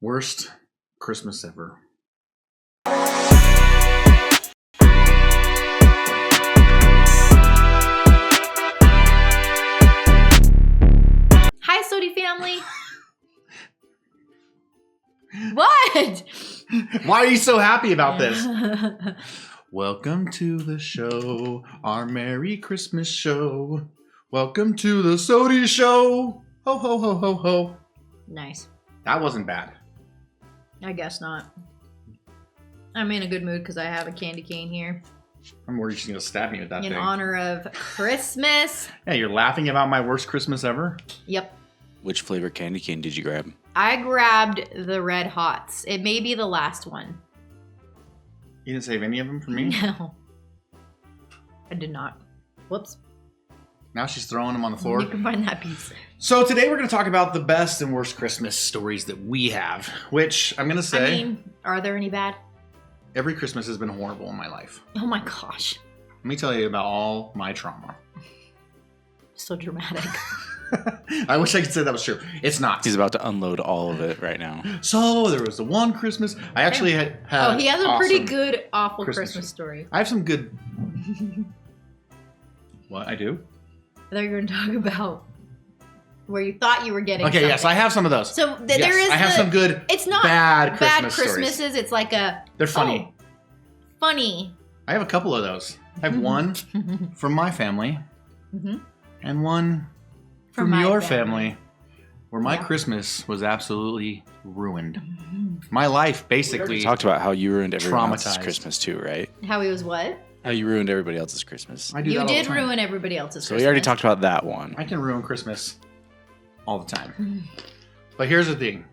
Worst Christmas ever. Hi, SOTY family. What? Why are you so happy about this? Welcome to the show, our Merry Christmas show. Welcome to the SOTY show. Ho, ho, ho, ho, ho. Nice. That wasn't bad. I guess not. I'm in a good mood because I have a candy cane here. I'm worried she's going to stab me with that in thing. honor of Christmas. Yeah, you're laughing about my worst Christmas ever? Yep. Which flavor candy cane did you grab? I grabbed the Red Hots. It may be the last one. You didn't save any of them for me? No. I did not. Whoops. Now she's throwing them on the floor. You can find that piece. So today we're going to talk about the best and worst Christmas stories that we have, which I'm going to say... I mean, are there any bad? Every Christmas has been horrible in my life. Oh my gosh. Let me tell you about all my trauma. So dramatic. I wish I could say that was true. It's not. He's about to unload all of it right now. So there was the one Christmas. I actually had he has a pretty awesome good, awful Christmas Christmas story. I have some good... What? I do? I thought you were going to talk about where you thought you were getting Okay, something. yes, I have some of those. So Yes, there is I have some good it's not bad Christmas Christmases. stories. It's like a... They're funny. Oh, funny. I have a couple of those. I have one from my family and one from my your family. family where my Christmas was absolutely ruined. My life basically... We talked about how you ruined everyone else's Traumatized. Christmas too, right? How he was what? How you ruined everybody else's Christmas. I do You that all did the time. ruin everybody else's So Christmas. we already talked about that one. I can ruin Christmas all the time. But here's the thing.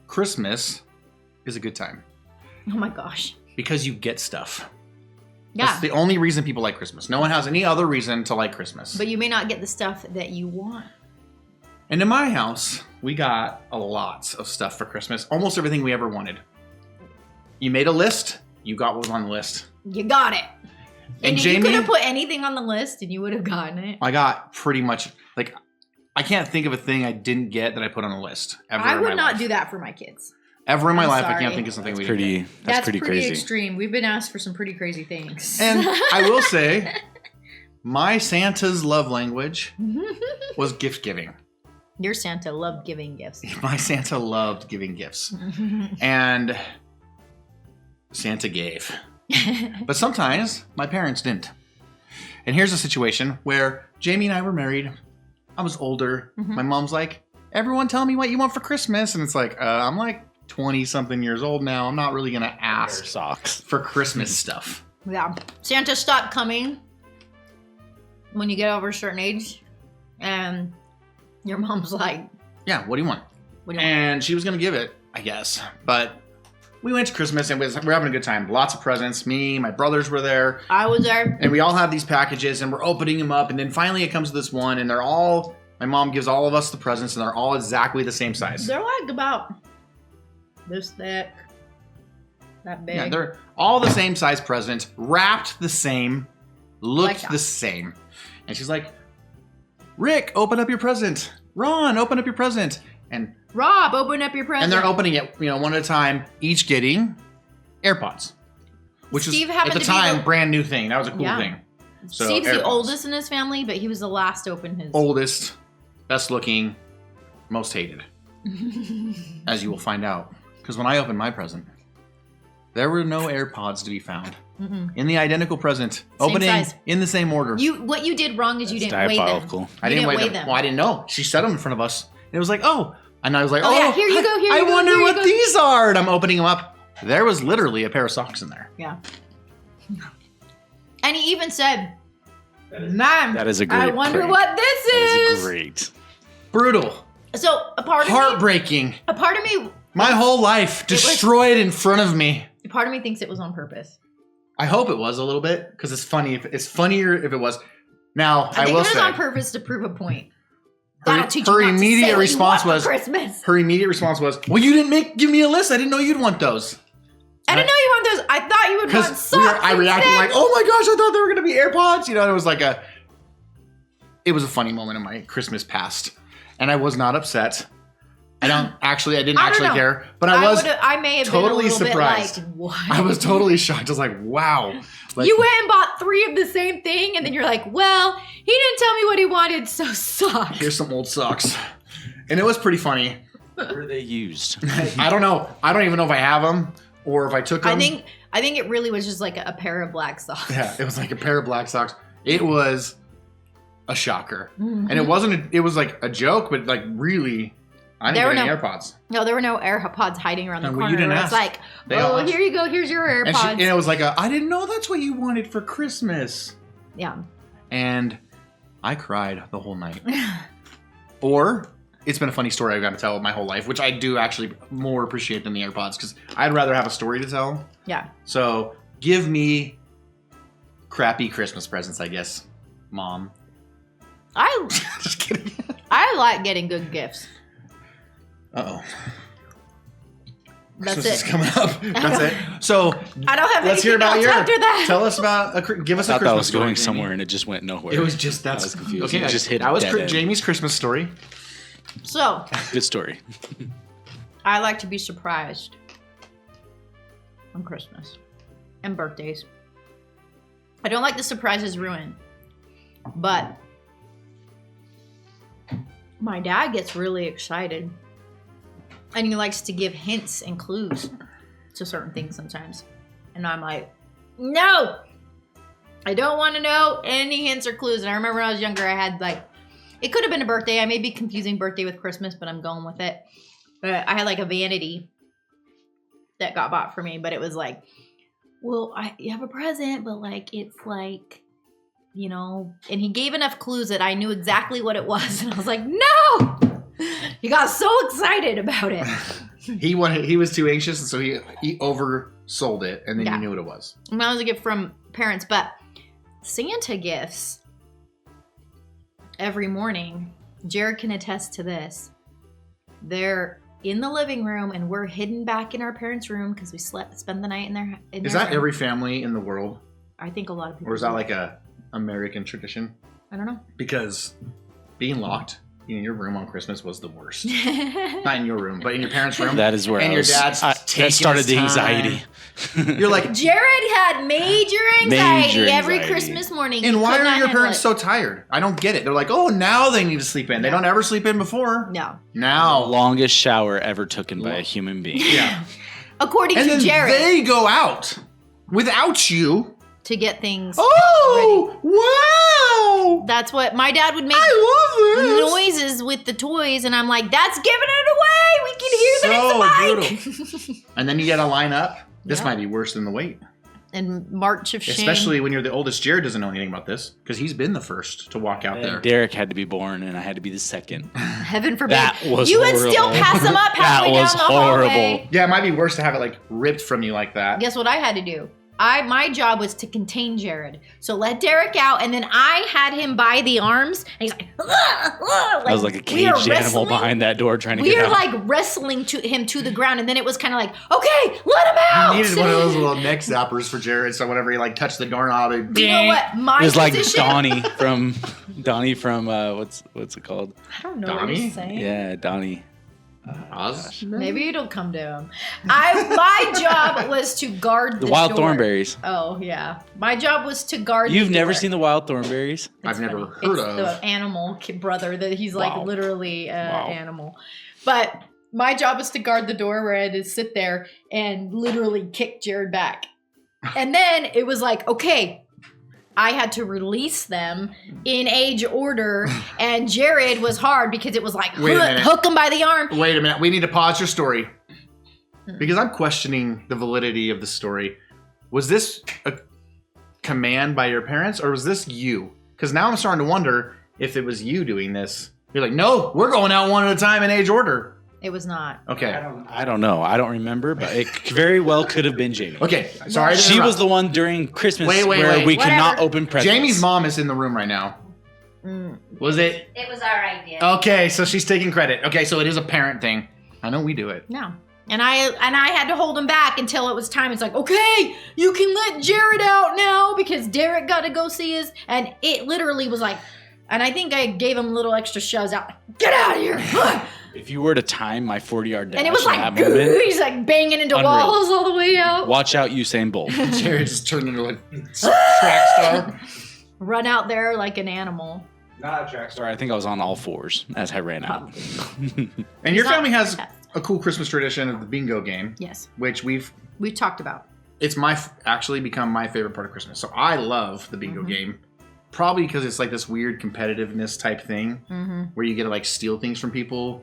Christmas is a good time Oh my gosh. because you get stuff. Yeah. That's the only reason people like Christmas. No one has any other reason to like Christmas. But you may not get the stuff that you want. And in my house, we got a lot of stuff for Christmas. Almost everything we ever wanted. You made a list, you got what was on the list. You got it. And you Jamie, could have put anything on the list and you would have gotten it. I got pretty much, like, I can't think of a thing I didn't get that I put on a list ever I in would my not life. do that for my kids. Ever in my I'm life, I sorry. can't think of something we Pretty. didn't get. That's pretty crazy. extreme. We've been asked for some pretty crazy things. And I will say, my Santa's love language was gift giving. Your Santa loved giving gifts. My Santa loved giving gifts. And Santa gave. But sometimes my parents didn't. And here's a situation where Jamie and I were married. I was older. My mom's like, everyone tell me what you want for Christmas. And it's like, I'm like 20-something years old now. I'm not really going to ask Socks. for Christmas stuff. Yeah. Santa stopped coming when you get over a certain age. And your mom's like, Yeah, what do you want? what do you want? And she was going to give it, I guess. But we went to Christmas and we're having a good time. Lots of presents. Me, my brothers were there. I was there. And we all have these packages and we're opening them up. And then finally it comes to this one and they're all, my mom gives all of us the presents and they're all exactly the same size. They're like about this thick, that big. Yeah, they're all the same size present, wrapped the same, looked Like that. the same. And she's like, Rick, open up your present. Ron, open up your present. And Rob, open up your present. they're opening it, one at a time, each getting AirPods. Which Steve was, happened at the to be time, the- brand new thing. That was a cool Yeah. thing. So, Steve's the AirPods. oldest in his family, but he was the last to open his. Oldest, best looking, most hated. As you will find out. Because when I opened my present, there were no AirPods to be found. In the identical present, opening size. in the same order. What you did wrong is you That's didn't weigh them. diabolical. I You didn't weigh them. them. Well, I didn't know. She set them in front of us. And it was like, oh. And I was like, Oh, yeah, here you go, here you I go, wonder here you what go. these are. And I'm opening them up. There was literally a pair of socks in there. Yeah. And he even said, "Man, That is a great I wonder prank. what this That is." is great. Brutal. So a part of Heartbreaking. me, My whole life destroyed in front of me. a part of me thinks it was on purpose. I hope it was a little bit because it's funny. It's funnier if it was. Now I I think will it was say on purpose to prove a point. her, That'll teach you her not to say immediate what you response want was for Christmas. her immediate response was, "Well, you didn't give me a list. I didn't know you'd want those." I didn't know you want those. I thought you would want Because socks. I reacted instead. like, "Oh my gosh, I thought they were gonna be AirPods." It was like it was a funny moment in my Christmas past, and I was not upset. I didn't actually know. care, but I may have totally been a little surprised. bit like, what? I was totally shocked. I was like, wow. Like, You went and bought 3 of the same thing, and then you're like, well, he didn't tell me what he wanted, so suck. here's some old socks. And it was pretty funny. What were they used? I don't know. I don't even know if I have them or if I took them. I think it really was just like a pair of black socks. Yeah, it was like a pair of black socks. It was a shocker. Mm-hmm. And it was like a joke, but like really, I didn't get any AirPods. No, there were no AirPods hiding around the And corner. you didn't It ask. was like, They all oh, asked. here you go. Here's your AirPods. And it was like, I didn't know that's what you wanted for Christmas. Yeah. And I cried the whole night. Or it's been a funny story I've got to tell my whole life, which I do actually more appreciate than the AirPods because I'd rather have a story to tell. Yeah. So give me crappy Christmas presents, I guess, Mom. Just kidding. I like getting good gifts. Uh-oh. That's Christmas is it. coming up. That's it. So I don't have let's anything hear about else your. after that. Tell us about give us a I thought Christmas that was story, going Jamie. somewhere and it just went nowhere. It was just I was confused. Okay, You just hit that was dead end. Jamie's Christmas story. So, Good story. I like to be surprised on Christmas and birthdays. I don't like the surprises ruined, but my dad gets really excited and he likes to give hints and clues to certain things sometimes. And I'm like, no, I don't want to know any hints or clues. And I remember when I was younger, I had like, it could have been a birthday. I may be confusing birthday with Christmas, but I'm going with it. But I had like a vanity that got bought for me, but it was like, well, you have a present, but like, it's like, you know, and he gave enough clues that I knew exactly what it was. And I was like, no, he got so excited about it. He was too anxious, and so he oversold it, and then Yeah. you knew what it was. And that was a gift from parents, but Santa gifts every morning. Jared can attest to this. They're in the living room, and we're hidden back in our parents' room because we spend the night in their. Is that every family in the world, I think a lot of people. or is that do. like a American tradition? I don't know. Because being locked in your room on Christmas was the worst. Not in your room, but in your parents' room. That is where And I your was, dad's that taking started his the time. anxiety. You're like, Jared had major anxiety every anxiety. Christmas morning. and He why could are not your handle parents it. so tired? I don't get it. They're like, oh, now they need to sleep in. They don't ever sleep in before. No. Now. Longest shower ever taken by a human being. Yeah. According And to then Jared, they go out without you. to get things. Oh, wow. That's what my dad would make I love this. noises with the toys, and I'm like, "That's giving it away. We can hear that it's a bike." And then you gotta line up. This Yeah. might be worse than the wait. And March of Shame. Especially when you're the oldest. Jared doesn't know anything about this because he's been the first to walk out there. And Derek had to be born, and I had to be the second. Heaven forbid. That was you horrible. would still pass them up halfway That was down the hallway. horrible. Yeah, it might be worse to have it like ripped from you like that. Guess what I had to do? My job was to contain Jared. So let Derek out, and then I had him by the arms, and he's like, I was like a we are caged animal wrestling. behind that door trying to We get are out. like wrestling to him to the ground, and then it was kind of like, okay, let him out. You needed one of those little neck zappers for Jared, so whenever he like touched the doorknob, it'd Do you know what my it was like position? Donnie from what's it called? I don't know what Donnie? you're saying. Yeah, Donnie. Oz. Maybe it'll come to him. My job was to guard The the wild door. thornberries. Oh yeah, my job was to guard. You've the never door. seen the wild thornberries? I've never Funny. heard It's of. the animal brother that he's like Wow. literally an Wow. animal. But my job was to guard the door where I had to sit there and literally kick Jared back. And then it was like, okay, I had to release them in age order. And Jared was hard because it was like, Wait a minute. hook him by the arm. Wait a minute. We need to pause your story because I'm questioning the validity of the story. Was this a command by your parents, or was this you? Because now I'm starting to wonder if it was you doing this. You're like, no, we're going out one at a time in age order. It was not. Okay. I don't know. I don't remember, but it very well could have been Jamie. Okay. Sorry. to She was interrupt. the one during Christmas Wait, where we Whatever. cannot open presents. Jamie's mom is in the room right now. Was it? It was our idea. Okay, so she's taking credit. Okay, so it is a parent thing. I know we do it. No. And I had to hold him back until it was time. It's like, okay, you can let Jared out now because Derek got to go see his. And it literally was like, and I think I gave him little extra shoves out. Get out of here. If you were to time my 40-yard dash And it was in like, that moment, he's like banging into Unreal. walls all the way out. watch out Usain Bolt. Jared just turned into a track star. Run out there like an animal. Not a track star. I think I was on all fours as I ran out. And your It's not family has fast. a cool Christmas tradition of the bingo game, Yes. which we've Talked about. it's actually become my favorite part of Christmas. So I love the bingo game, probably because it's like this weird competitiveness type thing where you get to like steal things from people,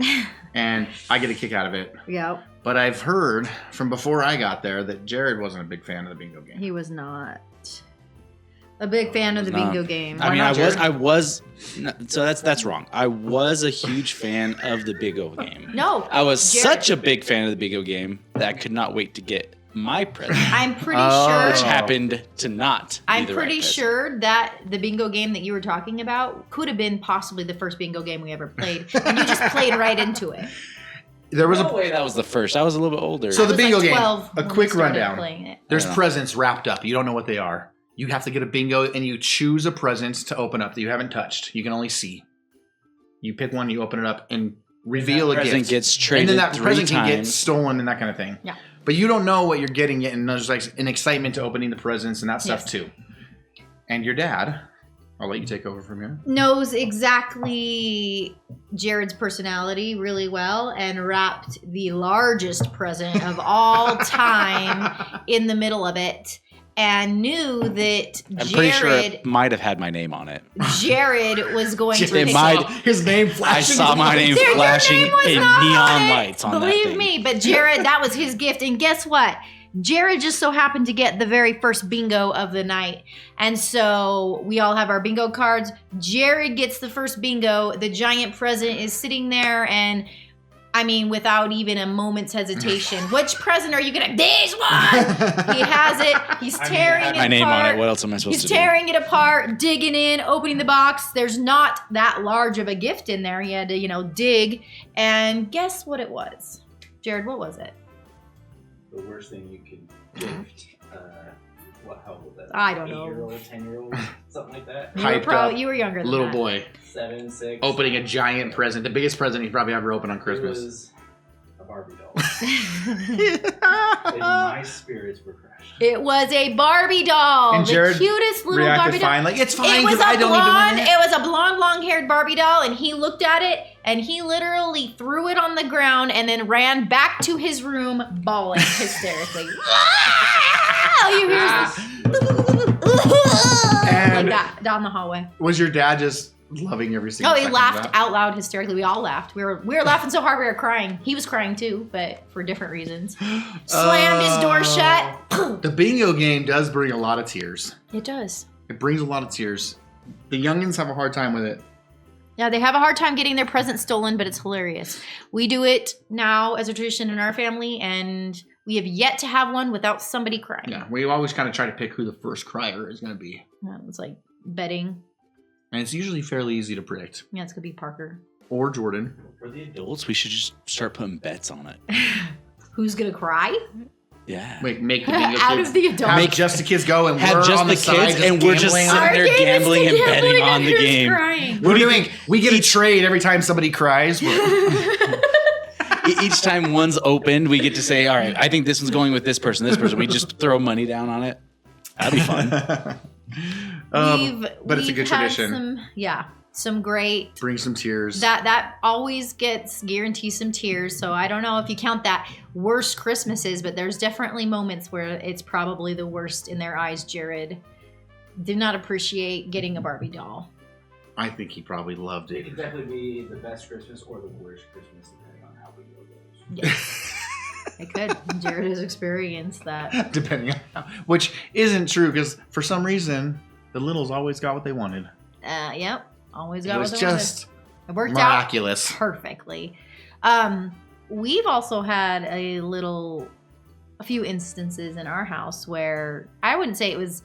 and I get a kick out of it. Yep. But I've heard from before I got there that Jared wasn't a big fan of the bingo game. He was not a big fan of the not. bingo game. I mean, not, Jared? I was. No, so that's wrong. I was a huge fan of the bingo game. No. I was Jared- such a big fan of the bingo game that I could not wait to get my present, I'm pretty which sure. happened to not. be I'm the right pretty present. sure that the bingo game that you were talking about could have been possibly the first bingo game we ever played, and you just played right into it. There was No way that was the first. I was a little bit older. So I the was bingo like game, 12 a when quick we started rundown. playing it. There's I don't know. presents wrapped up. You don't know what they are. You have to get a bingo and you choose a present to open up that you haven't touched. You can only see. You pick one, you open it up, and reveal a present gift. gets And traded then that 3 present can get times. stolen and that kind of thing. Yeah. But you don't know what you're getting yet, and there's like an excitement to opening the presents and that stuff Yes. too. And your dad, I'll let you take over from here. Knows exactly Jared's personality really well and wrapped the largest present of all time in the middle of it, and knew that I'm pretty sure Jared it might have had my name on it. was going to It pick might- His name I flashing. saw my name Your flashing name was in not on neon it. lights on that Believe thing. me, but Jared, that was his gift. And guess what? Jared just so happened to get the very first bingo of the night. And so we all have our bingo cards. Jared gets the first bingo. The giant present is sitting there, and I mean, without even a moment's hesitation, which present are you gonna? This one. He has it. He's tearing it My name on apart. it. What else am I supposed He's to do? tearing it apart, digging in, opening the box. There's not that large of a gift in there. He had to, dig. And guess what it was? Jared, what was it? The worst thing you could gift. How old was that? I don't know. 8-year-old, 10-year-old, something like that. Hyped up. You were younger than Little that. boy 7, 6. opening a giant present, the biggest present he's probably ever opened on It Christmas. was a Barbie doll. And my spirits were crushed. It was a Barbie doll. And Jared the cutest little Reacted Barbie doll. fine, like it's fine It was because I a don't blonde. need to It was a blonde, long-haired Barbie doll, and he looked at it, and he literally threw it on the ground, and then ran back to his room, bawling hysterically. You hear And- like that down the hallway. Was your dad just loving every single? Oh, he second of laughed that? out loud hysterically. We all laughed. We were laughing so hard we were crying. He was crying too, but for different reasons. Slammed his door shut. The bingo game does bring a lot of tears. It does. It brings a lot of tears. The youngins have a hard time with it. Yeah, they have a hard time getting their presents stolen, but it's hilarious. We do it now as a tradition in our family, and we have yet to have one without somebody crying. Yeah, we always kind of try to pick who the first crier is going to be. It's like betting. And it's usually fairly easy to predict. Yeah, it's gonna be Parker. Or Jordan. For the adults, we should just start putting bets on it. Who's gonna cry? Yeah. Make the bingo Out kids. of the adults. Have just the kids go and Have we're just on the side kids and we're just gambling sitting on it. there Our game is gambling and gambling betting on the who's game. crying. We're doing. We get a trade every time somebody cries. Each time one's opened, we get to say, all right, I think this one's going with this person, this person. We just throw money down on it. That'd be fun. But it's a good had tradition. some great. Bring some tears. That always guarantees some tears. So I don't know if you count that worst Christmases, but there's definitely moments where it's probably the worst in their eyes. Jared did not appreciate getting a Barbie doll. I think he probably loved It it. could definitely be the best Christmas or the worst Christmas, depending on how bingo goes. Yes, it could. Jared has experienced that. Depending on how, which isn't true because for some reason the littles always got what they wanted. Yep, always It got was what they wanted. just It worked miraculous. out perfectly. We've also had a few instances in our house where I wouldn't say it was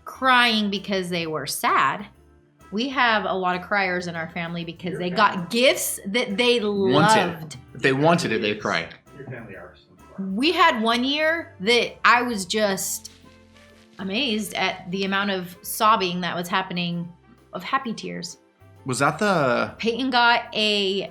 crying because they were sad. We have a lot of criers in our family because they got gifts that they loved. If they wanted it, they'd cry. Your family are some We had one year that I was just amazed at the amount of sobbing that was happening, of happy tears. Was that the? Peyton got a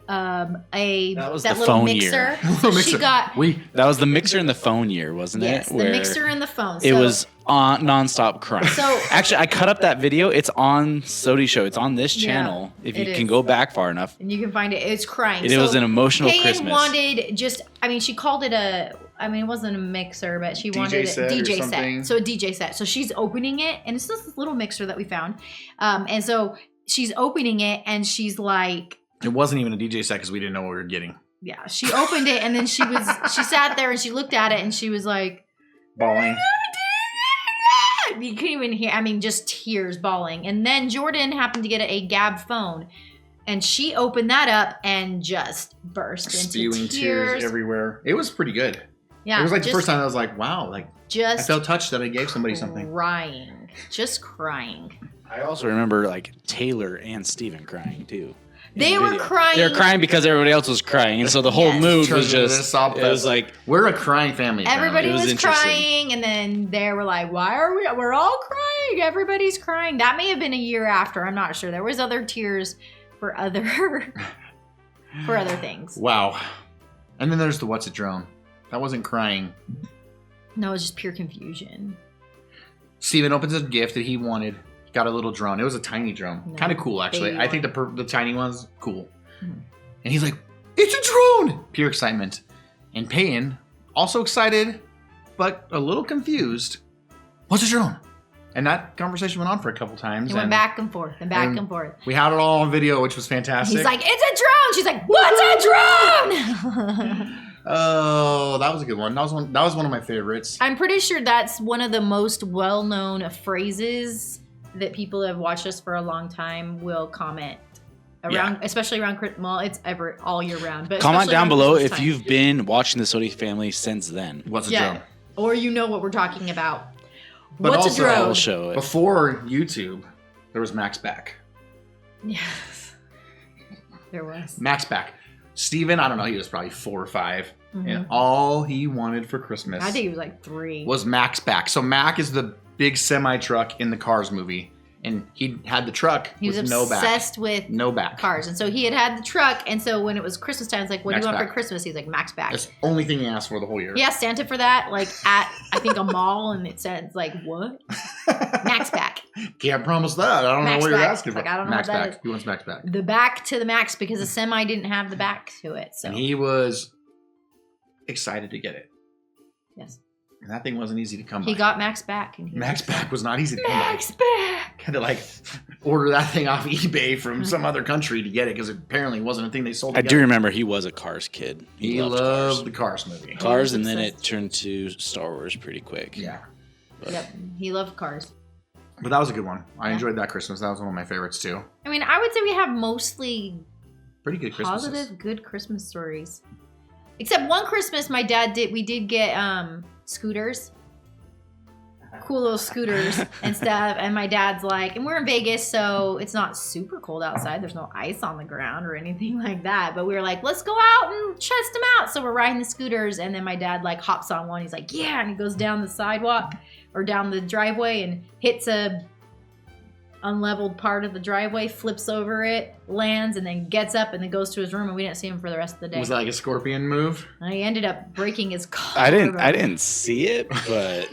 That was the little phone mixer. year. So she got That was the mixer in the phone year, wasn't yes, it? the mixer and the phone. It was on nonstop crying. So actually, I cut up that video. It's on SOTY Show. It's on this channel. If you can go back far enough, and you can find it. It's crying. It was an emotional Payne Christmas. wanted just. I mean, she called it a. I mean, it wasn't a mixer, but she wanted a DJ set. So a DJ set. So she's opening it, and it's just this little mixer that we found. And so she's opening it, and she's like. It wasn't even a DJ set because we didn't know what we were getting. Yeah, she opened it, and then she sat there and she looked at it, and she was like, bawling. You couldn't even hear. I mean, just tears, bawling. And then Jordan happened to get a Gab phone, and she opened that up and just burst into spewing tears everywhere. It was pretty good. Yeah, it was like the first time I was like, wow, like just I felt touched that I gave somebody something. Crying, just crying. I also remember like Taylor and Steven crying too. They were crying. They were crying because everybody else was crying, and so the whole mood was just. It was like we're a crying family. Everybody was crying, and then they were like, "Why are we? We're all crying. Everybody's crying." That may have been a year after. I'm not sure. There was other tears for other things. Wow. And then there's the what's a drone. That wasn't crying. No, it was just pure confusion. Steven opens a gift that he wanted. Got a little drone. It was a tiny drone. No, kind of cool, actually. I think the tiny one's cool. Mm-hmm. And he's like, it's a drone! Pure excitement. And Payne, also excited, but a little confused. What's a drone? And that conversation went on for a couple times. It went back and forth and back and forth. We had it all on video, which was fantastic. He's like, it's a drone! She's like, what's a drone? Oh, that was a good one. That was one of my favorites. I'm pretty sure that's one of the most well-known phrases that people that have watched us for a long time will comment around, especially around, well, it's ever all year round. But comment down below if you've been watching the SOTY family since then. What's a drone? Or you know what we're talking about. But what's also, a drone? We'll show it. Before YouTube, there was Max Back. Yes, there was. Max Back. Steven, I don't know, he was probably 4 or 5. Mm-hmm. And all he wanted for Christmas. I think he was like 3. Was Max Back. So Mac is the big semi truck in the Cars movie, and he had the truck with no back. He was obsessed with no back cars, and so he had the truck. And so when it was Christmas time, it's like, "What do you want for Christmas?" He's like, "Max Back." That's the only thing he asked for the whole year. He asked Santa for that, like at I think a mall, and it said like, "What?" Max Back. Can't promise that. I don't know what you're asking for. Like, I don't know Max what that Back. is. He wants Max Back. The back to the max because the semi didn't have the back to it. So and he was excited to get it. Yes. And that thing wasn't easy to come by. He got Max Back. And Max Back was not easy to come by. Max Back. Had to like order that thing off eBay from some other country to get it because apparently it wasn't a thing they sold. I do remember he was a Cars kid. He loved the Cars movie. Cars, and then it turned to Star Wars pretty quick. Yeah. But. Yep. He loved Cars. But that was a good one. I enjoyed that Christmas. That was one of my favorites too. I mean, I would say we have mostly pretty good Christmases. Positive, good Christmas stories. Except one Christmas, my dad we did get scooters. Cool little scooters and stuff. And my dad's like, and we're in Vegas, so it's not super cold outside. There's no ice on the ground or anything like that. But we were like, let's go out and test them out. So we're riding the scooters, and then my dad like hops on one. He's like, yeah, and he goes down the sidewalk or down the driveway and hits a unleveled part of the driveway, flips over it, lands, and then gets up and then goes to his room, and we didn't see him for the rest of the day. Was that like a scorpion move? And he ended up breaking his car. I didn't see it, but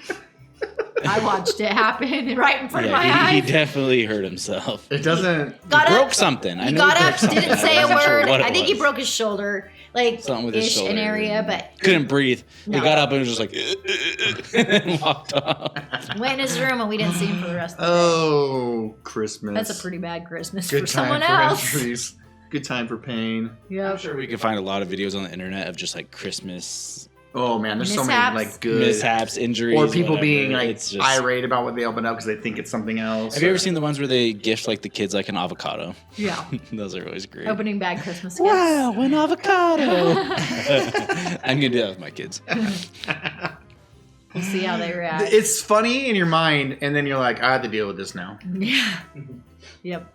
I watched it happen right in front of my eyes. He definitely hurt himself. It doesn't. He broke something. He got up, didn't say a word. I think he was. broke his shoulder, like something with his shoulder, an area, but couldn't breathe. No. He got up and was just like, and walked off. Went in his room, and we didn't see him for the rest of the day. Oh, Christmas. That's a pretty bad Christmas Good for someone time for else. entries. Good time for pain. Yeah, I'm sure we can find a lot of videos on the internet of just like Christmas. Oh man, there's so many like good mishaps, injuries, or people whatever. being like It's just irate about what they open up because they think it's something else. Have you ever seen the ones where they gift like the kids like an avocado? Yeah. Those are always great. Opening bad Christmas gifts. Wow, an avocado! I'm gonna do that with my kids. We'll see how they react. It's funny in your mind, and then you're like, I have to deal with this now. Yeah. Yep.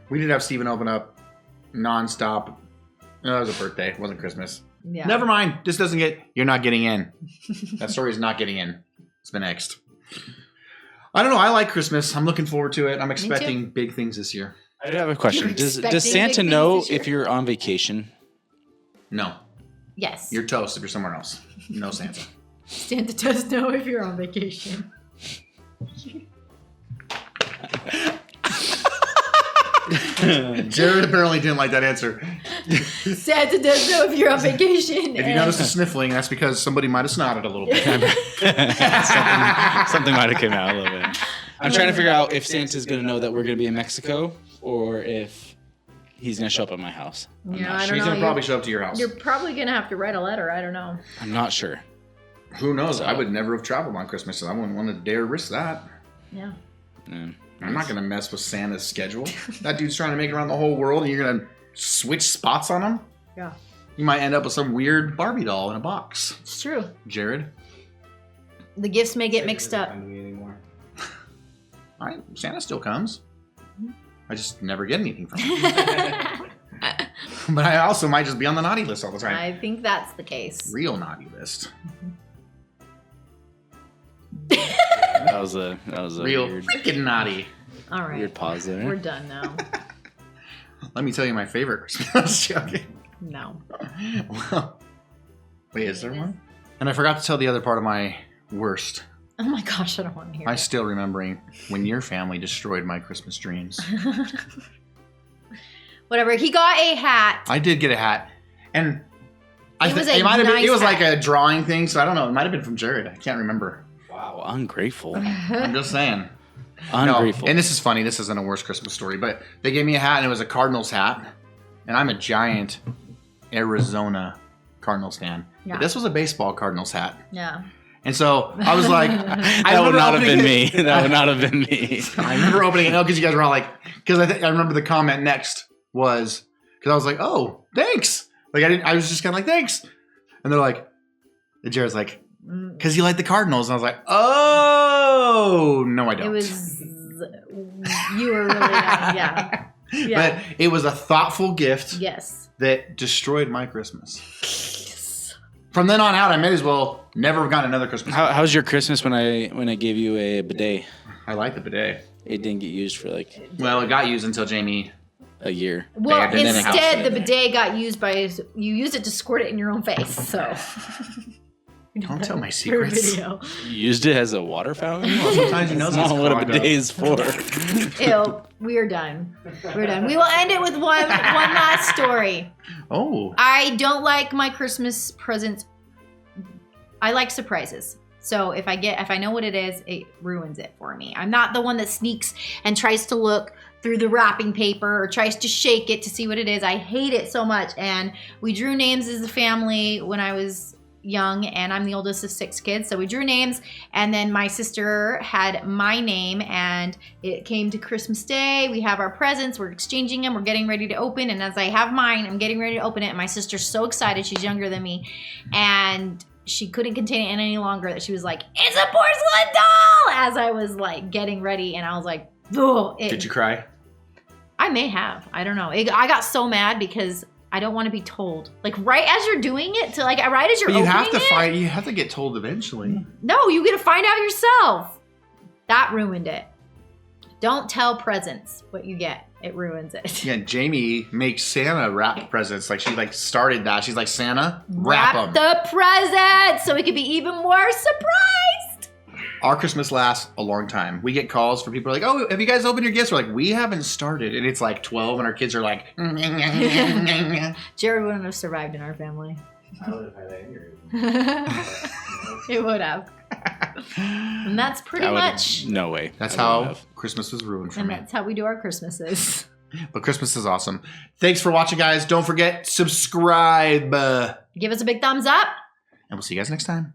We did have Steven open up nonstop. No, that was a birthday. It wasn't Christmas. Yeah. Never mind. This doesn't get. You're not getting in. That story's not getting in. It's the next. I don't know. I like Christmas. I'm looking forward to it. I'm expecting big things this year. I do have a question. You're Does expecting Santa big know things this if you're on vacation? No. Yes. You're toast if you're somewhere else. No Santa. Santa does know if you're on vacation. Jared apparently didn't like that answer. Santa does know if you're on vacation. If you notice the sniffling, that's because somebody might have snotted a little bit. something might have come out a little bit. I'm trying to figure out if Santa's going to know that we're going to be in Mexico or if he's going to show up at my house. Yeah, I don't She's know. going to probably show up to your house. You're probably going to have to write a letter. I don't know. I'm not sure. Who knows? So- I would never have traveled on Christmas, so I wouldn't want to dare risk that. Yeah. Yeah. I'm not going to mess with Santa's schedule. That dude's trying to make it around the whole world, and you're going to switch spots on him? Yeah. You might end up with some weird Barbie doll in a box. It's true. Jared? The gifts may get mixed Santa up. doesn't come to me anymore. All right, Santa still comes. I just never get anything from him. But I also might just be on the naughty list all the time. I think that's the case. Real naughty list. That was a Real weird, freaking naughty. All right. weird pause there. We're done now. Let me tell you my favorite Christmas. I was joking. No. Well, wait, is there one? And I forgot to tell the other part of my worst. Oh my gosh, I don't want to hear I it. still remembering when your family destroyed my Christmas dreams. Whatever. He got a hat. I did get a hat, and It was a it might have been. nice It was like hat. a drawing thing, so I don't know. It might have been from Jared. I can't remember. Wow, ungrateful. I'm just saying. Ungrateful. No, and this is funny. This isn't a worst Christmas story, but they gave me a hat, and it was a Cardinals hat, and I'm a giant Arizona Cardinals fan. Yeah. But this was a baseball Cardinals hat, Yeah. and so I was like, that would not have been me. That would not have been me. I remember opening it. No, because you guys were all like, because I remember the comment next was because I was like, oh, thanks. Like I was just kind of like, thanks, and they're like, and Jared's like, because you like the Cardinals, and I was like, oh, no, I don't. It was. You were really young. Yeah. Yeah. But it was a thoughtful gift Yes. that destroyed my Christmas. From then on out, I may as well never have gotten another Christmas. How's your Christmas when I gave you a bidet? I like the bidet. It didn't get used for like Well, it got used until Jamie. a year. Well, Bad, and then a house instead, the bidet. bidet got used by. You used it to squirt it in your own face. So. Don't tell my For secrets. video. You used it as a water fountain? Well, sometimes he knows That's it's not what a clogged bidet up. is for. Ew. We're done. We're done. We will end it with one last story. Oh, I don't like my Christmas presents. I like surprises. So if I know what it is, it ruins it for me. I'm not the one that sneaks and tries to look through the wrapping paper or tries to shake it to see what it is. I hate it so much. And we drew names as a family when I was young, and I'm the oldest of 6 kids. So we drew names, and then my sister had my name, and it came to Christmas Day. We have our presents, we're exchanging them, we're getting ready to open. And as I have mine, I'm getting ready to open it. And my sister's so excited. She's younger than me. And she couldn't contain it any longer that she was like, it's a porcelain doll, as I was like getting ready. And I was like, ugh. did you cry? I may have. I don't know. I got so mad because I don't want to be told. Like right as you're doing it, to like right as you're But you opening have to it. find. You have to get told eventually. No, you get to find out yourself. That ruined it. Don't tell presents what you get. It ruins it. Yeah, Jamie makes Santa wrap presents. Like she like started that. She's like, Santa, wrap them. the presents so it could be even more surprised. Our Christmas lasts a long time. We get calls from people like, oh, have you guys opened your gifts? We're like, we haven't started. And it's like 12 and our kids are like, Jared wouldn't have survived in our family. I would have had that aneurysm. It would have. And that's pretty I would- much. No way. That's I wouldn't how have. Christmas was ruined for And me. that's how we do our Christmases. But Christmas is awesome. Thanks for watching, guys. Don't forget, subscribe. And Give us a big thumbs up. we'll see you guys next time.